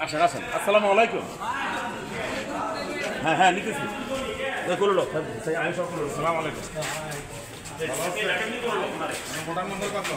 আসেন আসেন। আসসালামু আলাইকুম। হ্যাঁ হ্যাঁ নিতেছি করলো আমি সব করলো। সালাম আলাইকুম। ভোটার নম্বর কত?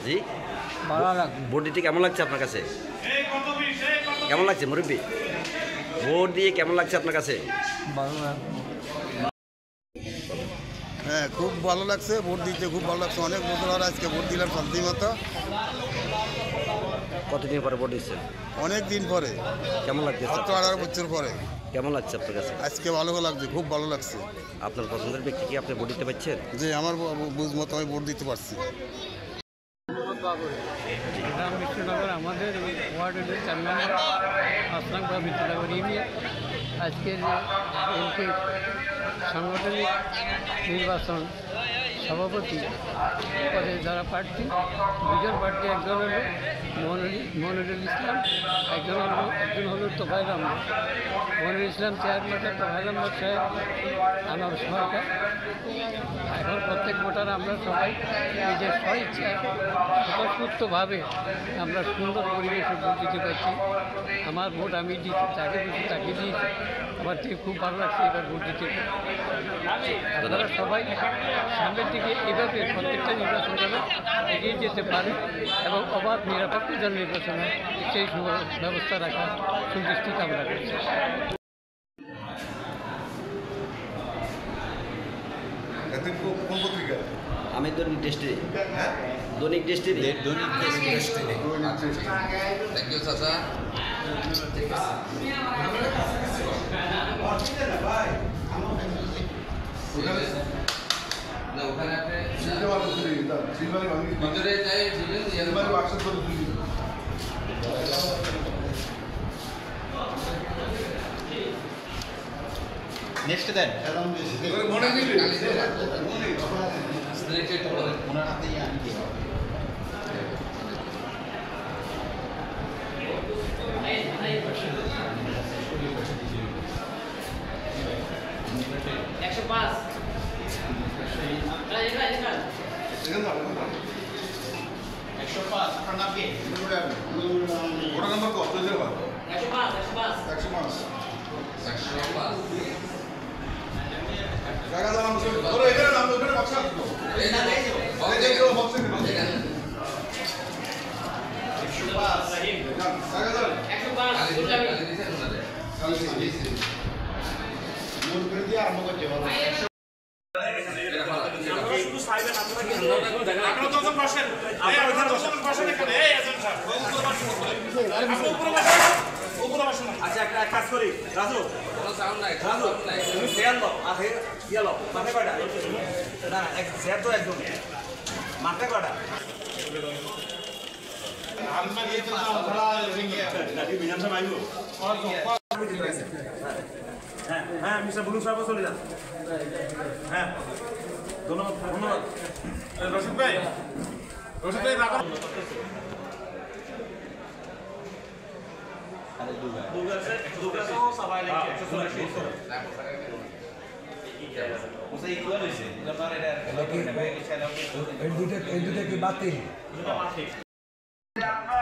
জি ভোট দিতে কেমন লাগছে আপনার কাছে? কেমন লাগছে মুরব্বী? ভোট দিয়ে কেমন লাগছে আপনার কাছে? হ্যাঁ, খুব ভালো লাগছে। ভোট দিতে খুব ভালো লাগছে। অনেক বছর আর আজকে ভোট দিলাম শান্তি মতো। কতদিন পরে ভোট দিচ্ছেন? অনেক দিন পরে, কেমন লাগছে? 18 বছর পরে। কেমন লাগছে আপনার কাছে? আজকে ভালো লাগছে, খুব ভালো লাগছে। আপনার পছন্দের ব্যক্তি কি আপনি ভোট দিতে পারছেন? যে আমার বুঝ মতো আমি ভোট দিতে পারছি। রামকৃষ্ণনগর আমাদের ওয়ার্ডের 4 নম্বর আসলামপুর বিদ্যানগর ইউনিয়ন। আজকের এমপি সাংগঠনিক নির্বাচন সভাপতি পদে যারা প্রার্থী, দুজন প্রার্থী, একজন হলো মনিরুল ইসলাম, একজন হলো তোফায়েল আহমদ। মনিরুল ইসলাম চেয়ারম্যান, তোফায়েল আহমদ সাহেব আমার সরকার। এখন প্রত্যেক ভোটার আমরা সবাই নিজের স্বইচ্ছা স্বতঃস্ফূর্তভাবে আমরা সুন্দর পরিবেশে ভোট দিতে পারছি। আমার ভোট আমি দিচ্ছি, তাকে দিচ্ছি, তাকে দিয়েছি। আমার থেকে খুব ভালো লাগছে এবার ভোট দিতে। আপনারা সবাই সামনের দিকে এভাবে প্রত্যেকটা নির্বাচন যেন এগিয়ে যেতে পারে এবং অবাধ নিরাপত্তা যেন নির্বাচন হয় সেই ব্যবস্থা রাখার সুদৃষ্টি কামনা করছে। কোন পত্রিকা? আমি দৈনিক দেশটি। দৈনিক দেশটি। দৈনিক দেশটি। থ্যাংক ইউ চাচা। না ওখানে আপনি ভিতরে যাই নেক্সট দেন মনে ওনার হাতেই আমি কি ভোটার নম্বর কত? 105। আচ্ছা একটা কাজ করি রাজু, তুমি শেয়ার লো আর ইয়ে লো মাঠে কয়টা? না শেয়ার তো একদম মাঠে কয়টা? হ্যাঁ হ্যাঁ মিস্টার বুলু সাহেব চলে যান। হ্যাঁ ধন্যবাদ ধন্যবাদ। রশিদ ভাই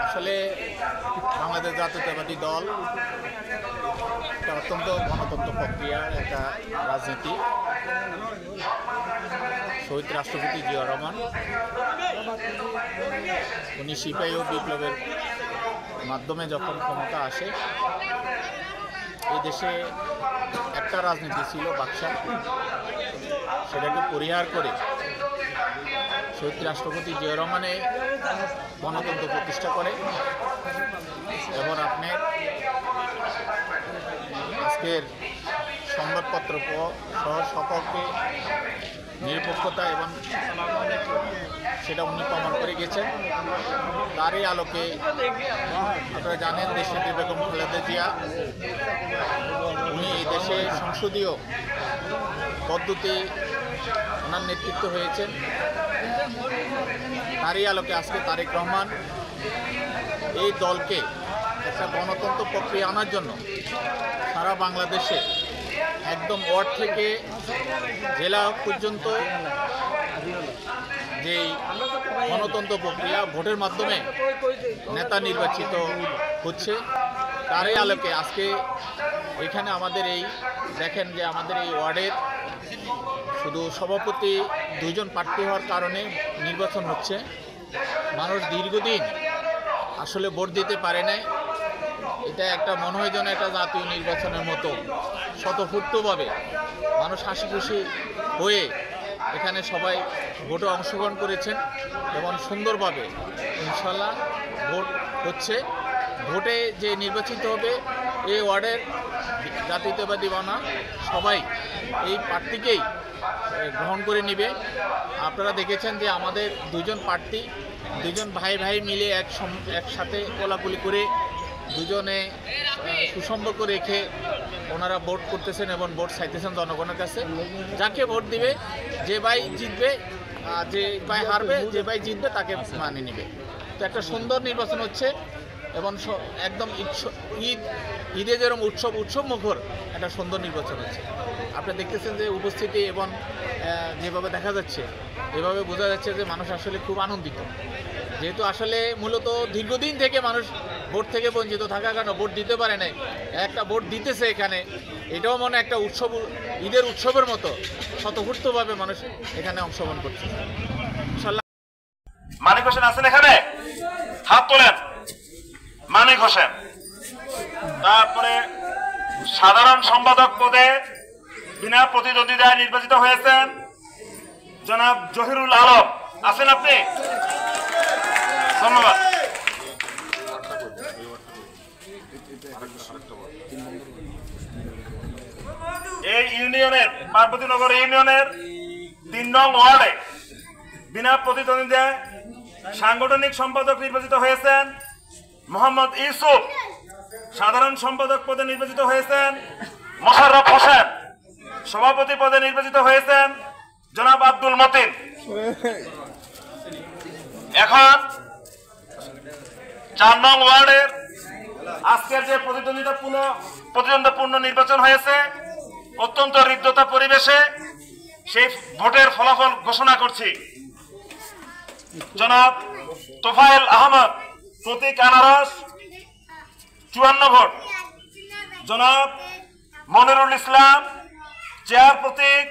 আসলে বাংলাদেশ জাতীয়তাবাদী দল একটা অত্যন্ত গণতন্ত্র প্রক্রিয়ার একটা রাজনীতি। শহীদ রাষ্ট্রপতি জিয়া রহমান উনি সিপাহী ও বিপ্লবের মাধ্যমে যখন ক্ষমতা আসে, এই দেশে একটা রাজনীতি ছিল বাকশাল, সেটাকে পরিহার করে শহীদ রাষ্ট্রপতি জিয়া রহমানে গণতন্ত্র প্রতিষ্ঠা করে এবং আপনার আজকের সংবাদপত্র সহ সকলকে নিরপেক্ষতা এবং সেটা উনি প্রমাণ করে গেছেন। তারই আলোকে আপনারা জানেন দেশনেত্রী বেগম খালেদা জিয়া উনি এই দেশে সংসদীয় পদ্ধতি ওনার নেতৃত্ব হয়েছেন। তারই আলোকে আজকে তারেক রহমান এই দলকে একটা গণতন্ত্র প্রক্রিয়া আনার জন্য সারা বাংলাদেশে একদম ওয়ার্ড থেকে জেলা পর্যন্ত যেই গণতন্ত্র প্রক্রিয়া ভোটের মাধ্যমে নেতা নির্বাচিত হচ্ছে, তারই আলোকে আজকে এখানে আমাদের এই দেখেন যে আমাদের এই ওয়ার্ডের শুধু সভাপতি 2 জন প্রার্থী হওয়ার কারণে নির্বাচন হচ্ছে। মানুষ দীর্ঘদিন আসলে ভোট দিতে পারে নাই। এটা একটা মনে হয় যেন একটা জাতীয় নির্বাচনের মতো স্বতঃস্ফূর্তভাবে মানুষ হাসি খুশি হয়ে এখানে সবাই ভোটে অংশগ্রহণ করেছেন এবং সুন্দরভাবে ইনশাল্লাহ ভোট হচ্ছে। ভোটে যে নির্বাচিত হবে এই ওয়ার্ডের জাতীয়তাবাদী বানা সবাই এই প্রার্থীকেই গ্রহণ করে নেবে। আপনারা দেখেছেন যে আমাদের 2 জন প্রার্থী 2 জন ভাই ভাই মিলে একসাথে কোলাকুলি করে দুজনে সুসম্পর্ক রেখে ওনারা ভোট করতেছেন এবং ভোট চাইতেছেন জনগণের কাছে। যাকে ভোট দিবে, যে ভাই জিতবে, যে ভাই হারবে, যে ভাই জিতবে তাকে মানে নেবে। তো একটা সুন্দর নির্বাচন হচ্ছে এবং একদম ঈদে যেরকম উৎসব মুখর একটা সুন্দর নির্বাচন হচ্ছে। আপনি দেখতেছেন যে উপস্থিতি এবং যেভাবে দেখা যাচ্ছে এভাবে বোঝা যাচ্ছে যে মানুষ আসলে খুব আনন্দিত, যেহেতু আসলে মূলত দীর্ঘদিন থেকে মানুষ ভোট থেকে বঞ্চিত থাকার কারণে ভোট দিতে পারে নাই। একটা ভোট দিতেছে এখানে, এটাও মনে একটা উৎসব, ঈদের উৎসবের মতো স্বতঃস্ফূর্তভাবে মানুষ এখানে অংশগ্রহণ করছে। মানিক হোসেন আছেন এখানে? হাত তোলেন। মানিক হোসেন। তারপরে সাধারণ সম্পাদক পদে বিনা প্রতিদ্বন্দ্বিতায় নির্বাচিত হয়েছেন জনাব জহিরুল আলম। আছেন আপনি? ধন্যবাদ। এই ইউনিয়নের পার্বতীনগর ইউনিয়নের 3 নং ওয়ার্ডে বিনা প্রতিদ্বন্দ্বিতায় সাংগঠনিক সম্পাদক নির্বাচিত হয়েছেন মোহাম্মদ ইউসুফ। সাধারণ সম্পাদক পদে নির্বাচিত হয়েছেন মোশাররফ হোসেন। সভাপতি পদে নির্বাচিত হয়েছেন জনাব আব্দুল মতিন। এখন 4 নং ওয়ার্ডের আজকের যে প্রতিদ্বন্দ্বিতাপূর্ণ নির্বাচন হয়েছে অত্যন্ত হৃদ্যতা পরিবেশে সেই ভোটের ফলাফল ঘোষণা করছি। জনাব তোফায়েল আহমদ প্রতীক আনারস 54 ভোট। জনাব মনিরুল ইসলাম চেয়ার প্রতীক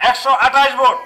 128 ভোট।